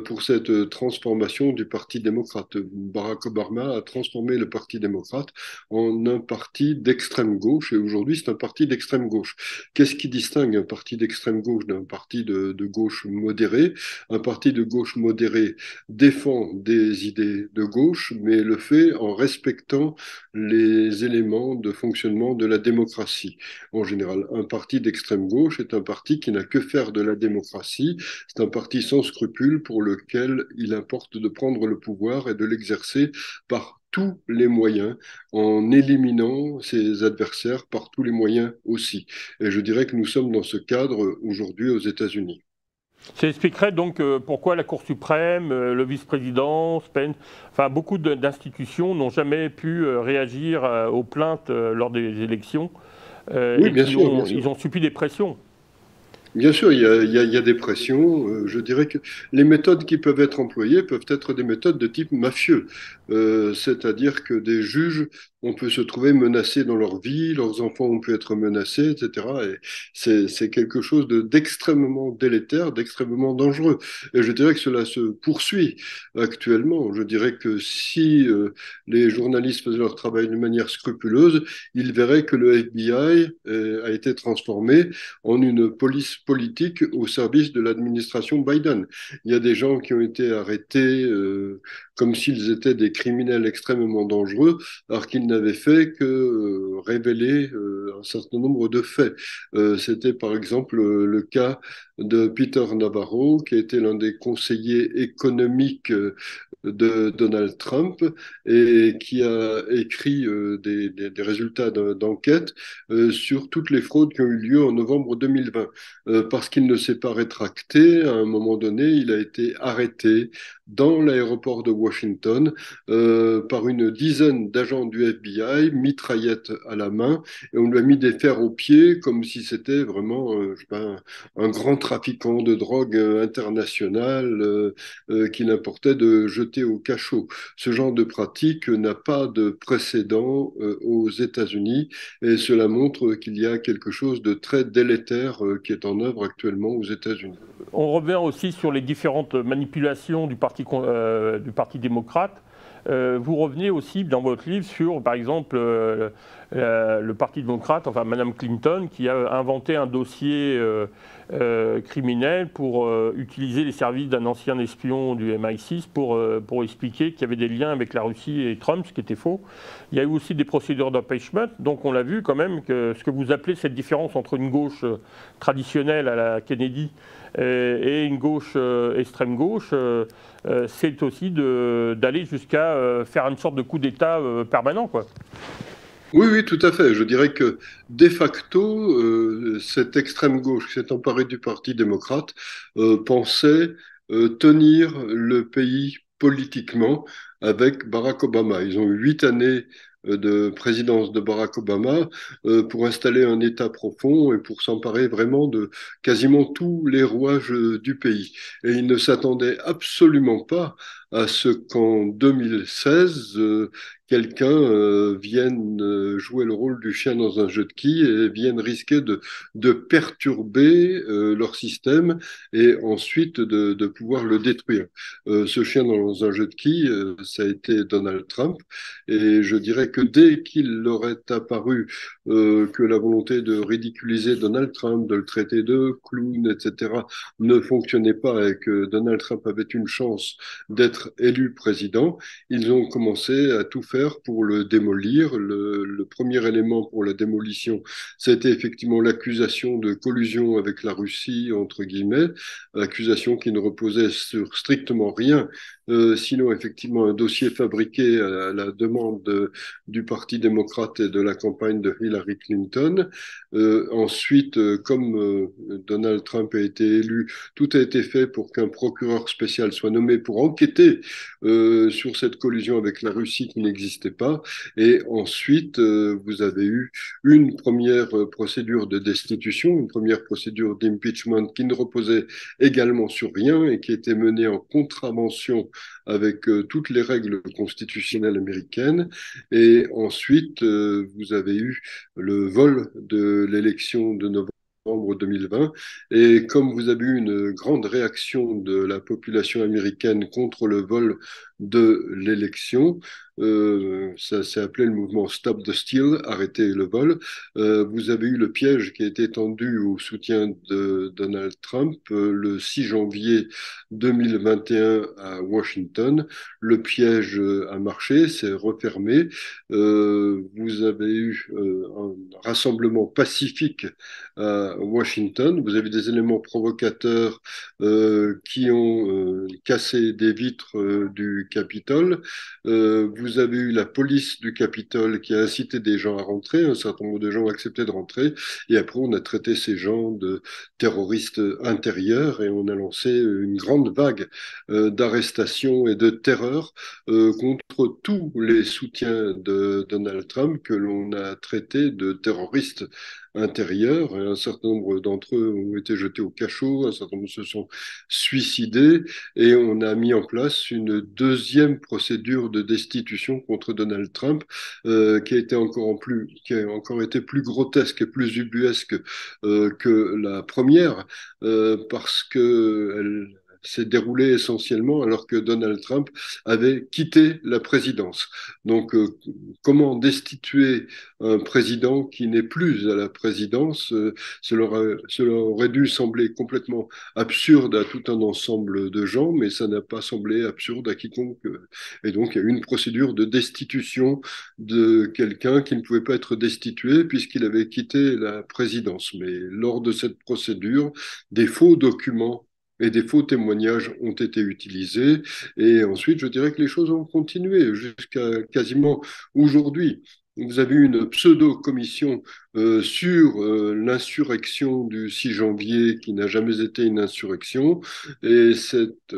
pour cette transformation du Parti démocrate. Barack Obama a transformé le Parti démocrate en un parti d'extrême gauche et aujourd'hui c'est un parti d'extrême gauche. Qu'est-ce qui distingue un parti d'extrême gauche d'un parti de gauche modéré? Un parti de gauche modéré défend des idées de gauche, mais le fait en respectant les éléments de fonctionnement de la démocratie. En général, un parti d'extrême gauche est un parti qui n'a que faire de la démocratie. C'est un parti sans scrupules pour lequel il importe de prendre le pouvoir et de l'exercer par tous les moyens, en éliminant ses adversaires par tous les moyens aussi. Et je dirais que nous sommes dans ce cadre aujourd'hui aux États-Unis. Ça expliquerait donc pourquoi la Cour suprême, le vice-président, Spence, enfin beaucoup d'institutions n'ont jamais pu réagir aux plaintes lors des élections Oui, et bien sûr, bien sûr. ils ont subi des pressions. Bien sûr, il y a des pressions. Je dirais que les méthodes qui peuvent être employées peuvent être des méthodes de type mafieux. C'est-à-dire que des juges, on peut se trouver menacés dans leur vie, leurs enfants ont pu être menacés, etc. Et c'est quelque chose d'extrêmement délétère, d'extrêmement dangereux. Et je dirais que cela se poursuit actuellement. Je dirais que si les journalistes faisaient leur travail d'une manière scrupuleuse, ils verraient que le FBI a été transformé en une police politique au service de l'administration Biden. Il y a des gens qui ont été arrêtés comme s'ils étaient des criminels extrêmement dangereux, alors qu'ils n'avaient fait que révéler un certain nombre de faits. C'était par exemple le cas de Peter Navarro, qui était l'un des conseillers économiques de Donald Trump et qui a écrit des résultats d'enquête sur toutes les fraudes qui ont eu lieu en novembre 2020. Parce qu'il ne s'est pas rétracté, à un moment donné, il a été arrêté dans l'aéroport de Washington par une dizaine d'agents du FBI, mitraillette à la main, et on lui a mis des fers aux pieds comme si c'était vraiment je sais pas, un grand trafiquant de drogue international qu'il importait de jeter au cachot. Ce genre de pratique n'a pas de précédent aux États-Unis et cela montre qu'il y a quelque chose de très délétère qui est en œuvre actuellement aux États-Unis. On revient aussi sur les différentes manipulations du parti démocrate. Vous revenez aussi dans votre livre sur, par exemple, le Parti démocrate, enfin Madame Clinton, qui a inventé un dossier criminel pour utiliser les services d'un ancien espion du MI6 pour expliquer qu'il y avait des liens avec la Russie et Trump, ce qui était faux. Il y a eu aussi des procédures d'impeachment, donc on l'a vu quand même que ce que vous appelez cette différence entre une gauche traditionnelle à la Kennedy et une gauche extrême gauche, c'est aussi d'aller jusqu'à faire une sorte de coup d'État permanent, quoi. Oui, oui, tout à fait. Je dirais que de facto, cette extrême gauche qui s'est emparée du Parti démocrate pensait tenir le pays politiquement avec Barack Obama. Ils ont eu 8 années de présidence de Barack Obama pour installer un État profond et pour s'emparer vraiment de quasiment tous les rouages du pays. Et ils ne s'attendaient absolument pas à ce qu'en 2016, quelqu'un vienne jouer le rôle du chien dans un jeu de quilles et vienne risquer de perturber leur système et ensuite de pouvoir le détruire. Ce chien dans un jeu de quilles, ça a été Donald Trump. Et je dirais que dès qu'il leur est apparu que la volonté de ridiculiser Donald Trump, de le traiter de clown, etc., ne fonctionnait pas et que Donald Trump avait une chance d'être élu président, ils ont commencé à tout faire pour le démolir. Le premier élément pour la démolition, c'était effectivement l'accusation de collusion avec la Russie, entre guillemets, accusation qui ne reposait sur strictement rien, sinon effectivement un dossier fabriqué à la demande du Parti démocrate et de la campagne de Hillary Clinton. Ensuite, comme Donald Trump a été élu, tout a été fait pour qu'un procureur spécial soit nommé pour enquêter sur cette collusion avec la Russie qui n'existait pas. Et ensuite, vous avez eu une première procédure de destitution, une première procédure d'impeachment qui ne reposait également sur rien et qui était menée en contravention avec toutes les règles constitutionnelles américaines. Et ensuite, vous avez eu le vol de l'élection de novembre 2020. Et comme vous avez eu une grande réaction de la population américaine contre le vol de l'élection. Ça s'est appelé le mouvement Stop the Steal, arrêtez le vol. Vous avez eu le piège qui a été tendu au soutien de Donald Trump le 6 janvier 2021 à Washington. Le piège a marché, s'est refermé. Vous avez eu un rassemblement pacifique à Washington. Vous avez des éléments provocateurs qui ont cassé des vitres du Capitole. Vous avez eu la police du Capitole qui a incité des gens à rentrer. Un certain nombre de gens ont accepté de rentrer. Et après, on a traité ces gens de terroristes intérieurs et on a lancé une grande vague d'arrestations et de terreur contre tous les soutiens de Donald Trump que l'on a traités de terroristes intérieurs. Et un certain nombre d'entre eux ont été jetés au cachot, un certain nombre se sont suicidés et on a mis en place une deuxième procédure de destitution contre Donald Trump qui a encore été plus grotesque et plus ubuesque que la première parce que elle s'est déroulée essentiellement alors que Donald Trump avait quitté la présidence. Donc, comment destituer un président qui n'est plus à la présidence, cela aurait dû sembler complètement absurde à tout un ensemble de gens, mais ça n'a pas semblé absurde à quiconque. Et donc, il y a eu une procédure de destitution de quelqu'un qui ne pouvait pas être destitué puisqu'il avait quitté la présidence. Mais lors de cette procédure, des faux documents et des faux témoignages ont été utilisés. Et ensuite, je dirais que les choses ont continué jusqu'à quasiment aujourd'hui. Vous avez eu une pseudo-commission sur l'insurrection du 6 janvier qui n'a jamais été une insurrection. Et cette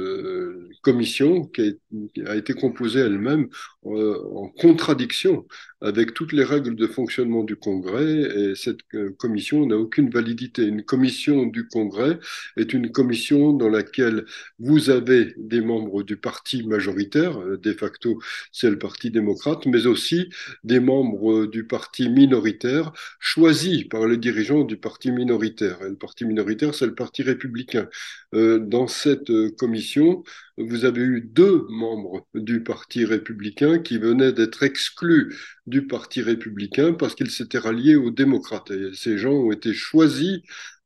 commission qui a été composée elle-même en contradiction avec toutes les règles de fonctionnement du Congrès. Et cette commission n'a aucune validité. Une commission du Congrès est une commission dans laquelle vous avez des membres du parti majoritaire, de facto c'est le Parti démocrate, mais aussi des membres du parti minoritaire choisis par les dirigeants du parti minoritaire. Et le parti minoritaire, c'est le Parti républicain. Dans cette commission, vous avez eu deux membres du Parti républicain qui venaient d'être exclus du Parti républicain parce qu'ils s'étaient ralliés aux démocrates. Et ces gens ont été choisis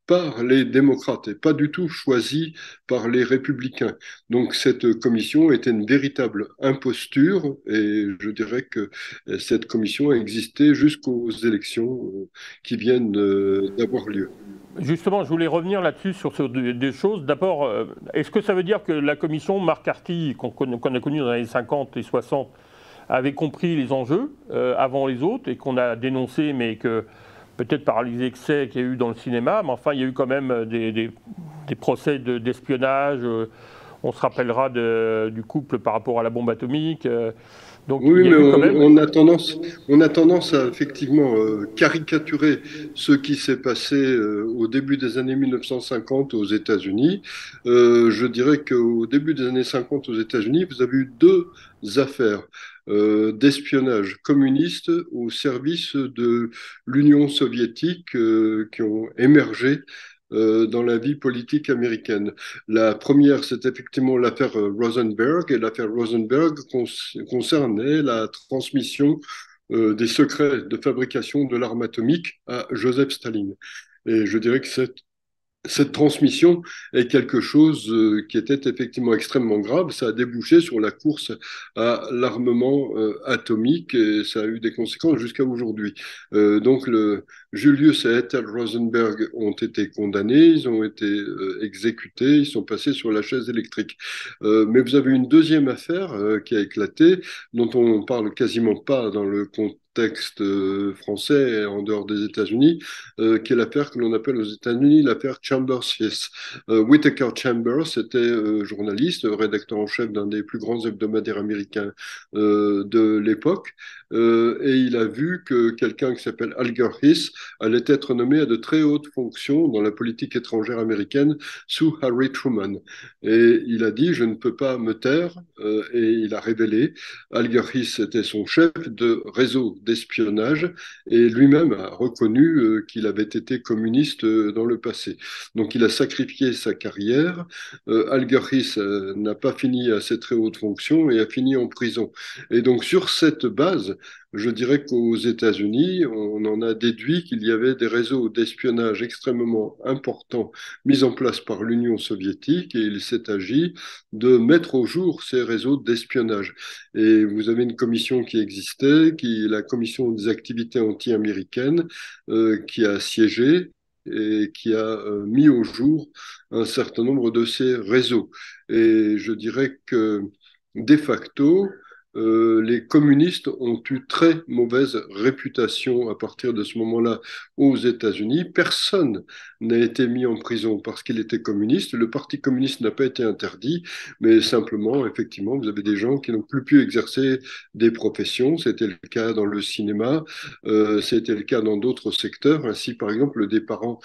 par les démocrates et pas du tout choisis par les républicains. Donc cette commission était une véritable imposture et je dirais que cette commission a existé jusqu'aux élections qui viennent d'avoir lieu. Justement, je voulais revenir là-dessus sur des choses. D'abord, est-ce que ça veut dire que la commission McCarthy, qu'on a connue dans les années 50 et 60, avait compris les enjeux avant les autres et qu'on a dénoncé, mais que peut-être par les excès qu'il y a eu dans le cinéma, mais enfin, il y a eu quand même des procès d'espionnage. On se rappellera du couple par rapport à la bombe atomique. Donc, il Oui, y a mais eu quand même. on a tendance à effectivement caricaturer ce qui s'est passé au début des années 1950 aux États-Unis. Je dirais qu'au début des années 50 aux États-Unis, vous avez eu deux affaires d'espionnage communiste au service de l'Union soviétique qui ont émergé dans la vie politique américaine. La première, c'est effectivement l'affaire Rosenberg, et l'affaire Rosenberg concernait la transmission des secrets de fabrication de l'arme atomique à Joseph Staline. Et je dirais que cette transmission est quelque chose qui était effectivement extrêmement grave. Ça a débouché sur la course à l'armement atomique et ça a eu des conséquences jusqu'à aujourd'hui. Donc, Julius et Ethel Rosenberg ont été condamnés, ils ont été exécutés, ils sont passés sur la chaise électrique. Mais vous avez une deuxième affaire qui a éclaté, dont on parle quasiment pas dans le contexte français et en dehors des États-Unis, qui est l'affaire que l'on appelle aux États-Unis l'affaire Chambers-Fils. Whittaker Chambers était journaliste, rédacteur en chef d'un des plus grands hebdomadaires américains de l'époque. et il a vu que quelqu'un qui s'appelle Alger Hiss allait être nommé à de très hautes fonctions dans la politique étrangère américaine sous Harry Truman. Et il a dit, je ne peux pas me taire, et il a révélé, Alger Hiss était son chef de réseau d'espionnage, et lui-même a reconnu qu'il avait été communiste dans le passé. Donc il a sacrifié sa carrière. Alger Hiss n'a pas fini à ces très hautes fonctions et a fini en prison. Et donc sur cette base, je dirais qu'aux États-Unis, on en a déduit qu'il y avait des réseaux d'espionnage extrêmement importants mis en place par l'Union soviétique et il s'est agi de mettre au jour ces réseaux d'espionnage. Et vous avez une commission qui existait, qui est la commission des activités anti-américaines, qui a siégé et qui a mis au jour un certain nombre de ces réseaux. Et je dirais que de facto, les communistes ont eu très mauvaise réputation à partir de ce moment-là aux États-Unis. Personne n'a été mis en prison parce qu'il était communiste. Le Parti communiste n'a pas été interdit, mais simplement, effectivement, vous avez des gens qui n'ont plus pu exercer des professions. C'était le cas dans le cinéma, c'était le cas dans d'autres secteurs. Ainsi, par exemple, des parents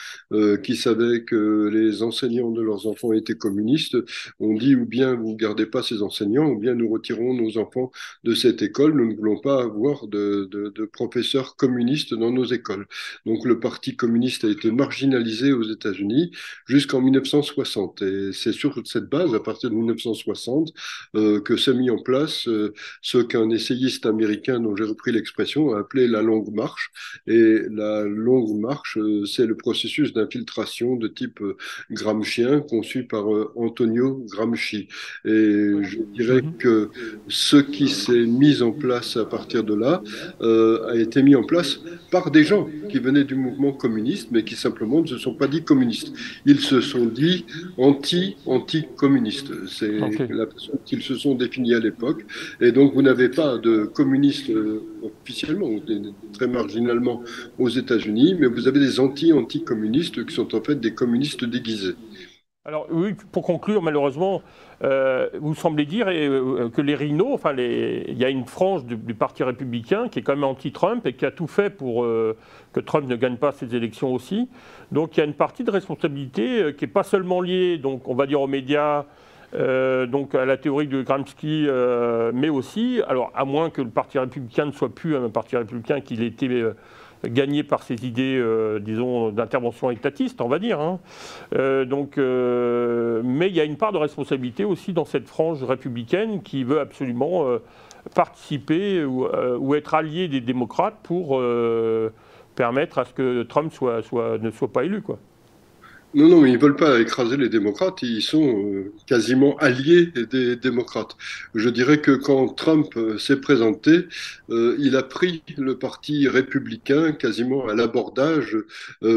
qui savaient que les enseignants de leurs enfants étaient communistes ont dit ou bien vous gardez pas ces enseignants, ou bien nous retirons nos enfants de cette école. Nous ne voulons pas avoir de professeurs communistes dans nos écoles. Donc le Parti communiste a été marginalisé aux États-Unis jusqu'en 1960. Et c'est sur cette base, à partir de 1960, que s'est mis en place ce qu'un essayiste américain, dont j'ai repris l'expression, a appelé la longue marche. Et la longue marche, c'est le processus d'infiltration de type gramscien conçu par Antonio Gramsci. Et je dirais Mhm. que ce qui s'est mis en place à partir de là a été mis en place par des gens qui venaient du mouvement communiste, mais qui simplement ne se sont pas dit communistes. Ils se sont dit anti-communistes. C'est Ok. la façon qu'ils se sont définis à l'époque. Et donc, vous n'avez pas de communistes officiellement, ou très marginalement aux États-Unis, mais vous avez des anti-communistes qui sont en fait des communistes déguisés. Alors oui, pour conclure, malheureusement, vous semblez dire que les rhinos, enfin il y a une frange du Parti républicain qui est quand même anti-Trump et qui a tout fait pour que Trump ne gagne pas ces élections aussi. Donc il y a une partie de responsabilité qui n'est pas seulement liée, donc on va dire aux médias, donc à la théorie de Gramsci, mais aussi, alors à moins que le Parti républicain ne soit plus un Parti républicain qu'il était gagné par ses idées, disons, d'intervention étatiste, on va dire, hein. Mais il y a une part de responsabilité aussi dans cette frange républicaine qui veut absolument participer ou être allié des démocrates pour permettre à ce que Trump ne soit pas élu, quoi. Non, non, ils ne veulent pas écraser les démocrates, ils sont quasiment alliés des démocrates. Je dirais que quand Trump s'est présenté, il a pris le parti républicain quasiment à l'abordage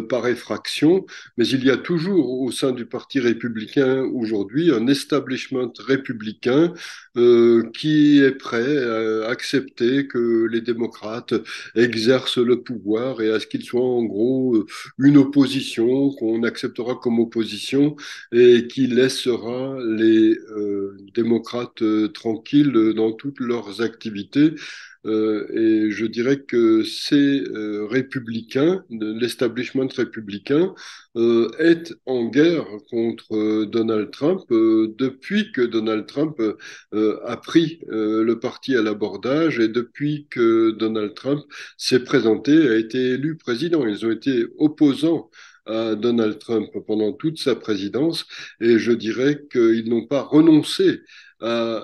par effraction, mais il y a toujours au sein du parti républicain aujourd'hui un establishment républicain qui est prêt à accepter que les démocrates exercent le pouvoir et à ce qu'ils soient en gros une opposition qu'on acceptera comme opposition et qui laissera les démocrates tranquilles dans toutes leurs activités. Et je dirais que ces républicains, l'establishment républicain, est en guerre contre Donald Trump depuis que Donald Trump a pris le parti à l'abordage et depuis que Donald Trump s'est présenté, a été élu président. Ils ont été opposants à Donald Trump pendant toute sa présidence et je dirais qu'ils n'ont pas renoncé à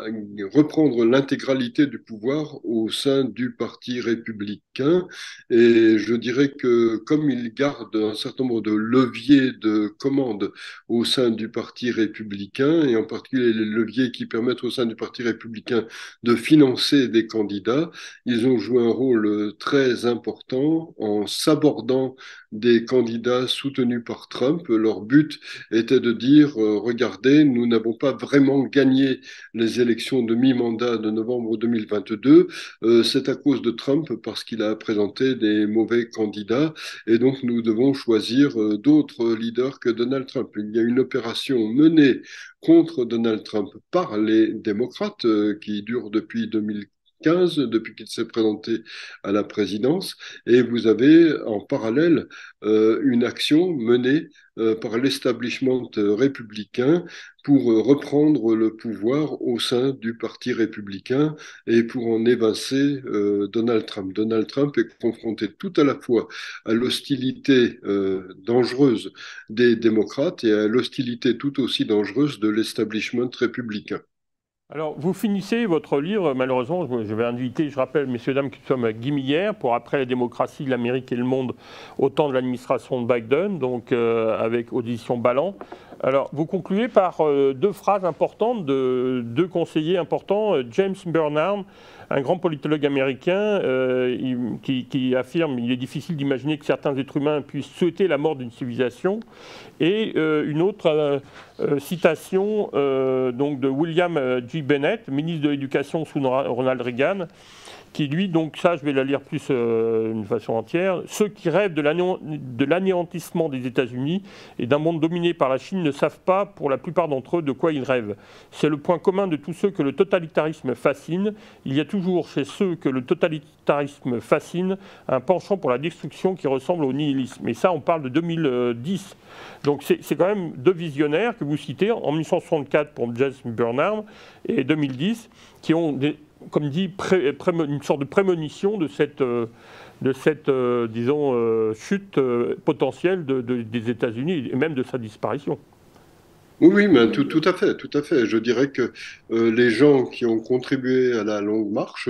reprendre l'intégralité du pouvoir au sein du Parti républicain. Et je dirais que comme ils gardent un certain nombre de leviers de commande au sein du Parti républicain, et en particulier les leviers qui permettent au sein du Parti républicain de financer des candidats, ils ont joué un rôle très important en s'abordant des candidats soutenus par Trump. Leur but était de dire, regardez, nous n'avons pas vraiment gagné les élections de mi-mandat de novembre 2022. C'est à cause de Trump parce qu'il a présenté des mauvais candidats et donc nous devons choisir d'autres leaders que Donald Trump. Il y a une opération menée contre Donald Trump par les démocrates qui dure depuis 2000 2015, depuis qu'il s'est présenté à la présidence, et vous avez en parallèle une action menée par l'establishment républicain pour reprendre le pouvoir au sein du Parti républicain et pour en évincer Donald Trump. Donald Trump est confronté tout à la fois à l'hostilité dangereuse des démocrates et à l'hostilité tout aussi dangereuse de l'establishment républicain. Alors, vous finissez votre livre, malheureusement, je vais inviter, je rappelle, messieurs, dames, que nous sommes à Guy Millière pour Après la démocratie, l'Amérique et le monde au temps de l'administration de Biden, donc avec audition Ballant. Alors, vous concluez par deux phrases importantes de deux conseillers importants, James Bernard, un grand politologue américain qui affirme qu'il est difficile d'imaginer que certains êtres humains puissent souhaiter la mort d'une civilisation, et une autre citation donc de William G. Bennett, ministre de l'Éducation sous Ronald Reagan, qui lui, donc ça je vais la lire plus d'une façon entière, ceux qui rêvent de l'anéantissement des États-Unis et d'un monde dominé par la Chine ne savent pas, pour la plupart d'entre eux, de quoi ils rêvent. C'est le point commun de tous ceux que le totalitarisme fascine. Il y a toujours chez ceux que le totalitarisme fascine un penchant pour la destruction qui ressemble au nihilisme. Et ça, on parle de 2010. Donc c'est quand même deux visionnaires que vous citez, en 1964 pour James Bernard et 2010, qui ont comme dit, une sorte de prémonition de cette disons, chute potentielle des États-Unis et même de sa disparition. Oui, oui, mais tout à fait, tout à fait. Je dirais que les gens qui ont contribué à la longue marche,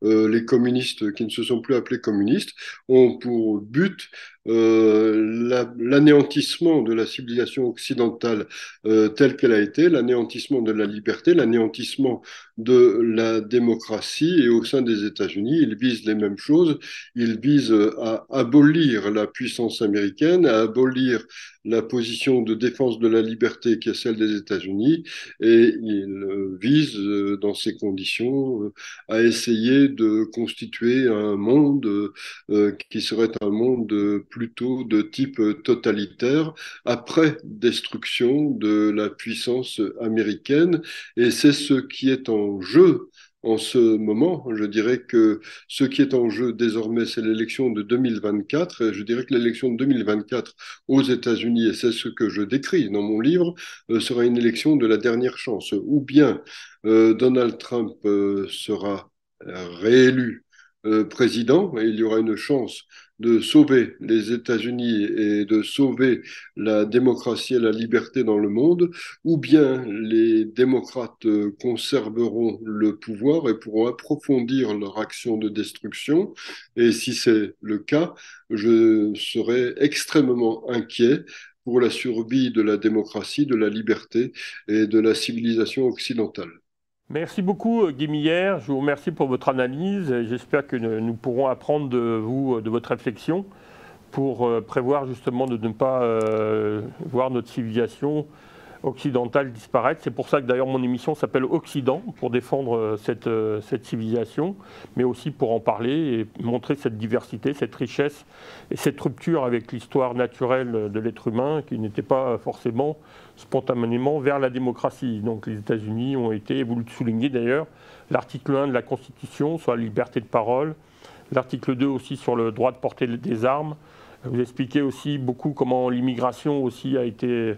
les communistes qui ne se sont plus appelés communistes, ont pour but l'anéantissement de la civilisation occidentale telle qu'elle a été, l'anéantissement de la liberté, l'anéantissement de la démocratie. Et au sein des États-Unis, ils visent les mêmes choses. Ils visent à abolir la puissance américaine, à abolir la position de défense de la liberté qui est celle des États-Unis, et ils visent, dans ces conditions, à essayer de constituer un monde qui serait un monde plutôt de type totalitaire, après destruction de la puissance américaine. Et c'est ce qui est en jeu en ce moment. Je dirais que ce qui est en jeu désormais, c'est l'élection de 2024. Et je dirais que l'élection de 2024 aux États-Unis, et c'est ce que je décris dans mon livre, sera une élection de la dernière chance. Ou bien Donald Trump sera réélu président, et il y aura une chance de sauver les États-Unis et de sauver la démocratie et la liberté dans le monde, ou bien les démocrates conserveront le pouvoir et pourront approfondir leur action de destruction. Et si c'est le cas, je serai extrêmement inquiet pour la survie de la démocratie, de la liberté et de la civilisation occidentale. Merci beaucoup, Guy Millière. Je vous remercie pour votre analyse. J'espère que nous pourrons apprendre de vous, de votre réflexion, pour prévoir justement de ne pas voir notre civilisation occidentale disparaître. C'est pour ça que d'ailleurs mon émission s'appelle Occident, pour défendre cette civilisation, mais aussi pour en parler et montrer cette diversité, cette richesse et cette rupture avec l'histoire naturelle de l'être humain qui n'était pas forcément spontanément vers la démocratie. Donc les États-Unis ont été, et vous le soulignez d'ailleurs, l'article 1 de la Constitution sur la liberté de parole, l'article 2 aussi sur le droit de porter des armes. Vous expliquez aussi beaucoup comment l'immigration aussi a été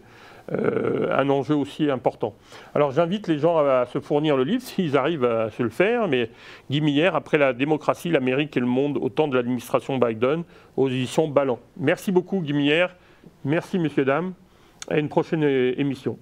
un enjeu aussi important. Alors j'invite les gens à se fournir le livre, s'ils arrivent à se le faire, mais Guy Millière, Après la démocratie, l'Amérique et le monde au temps de l'administration Biden, aux éditions Ballant. Merci beaucoup Guy Millière, merci messieurs, dames, à une prochaine émission.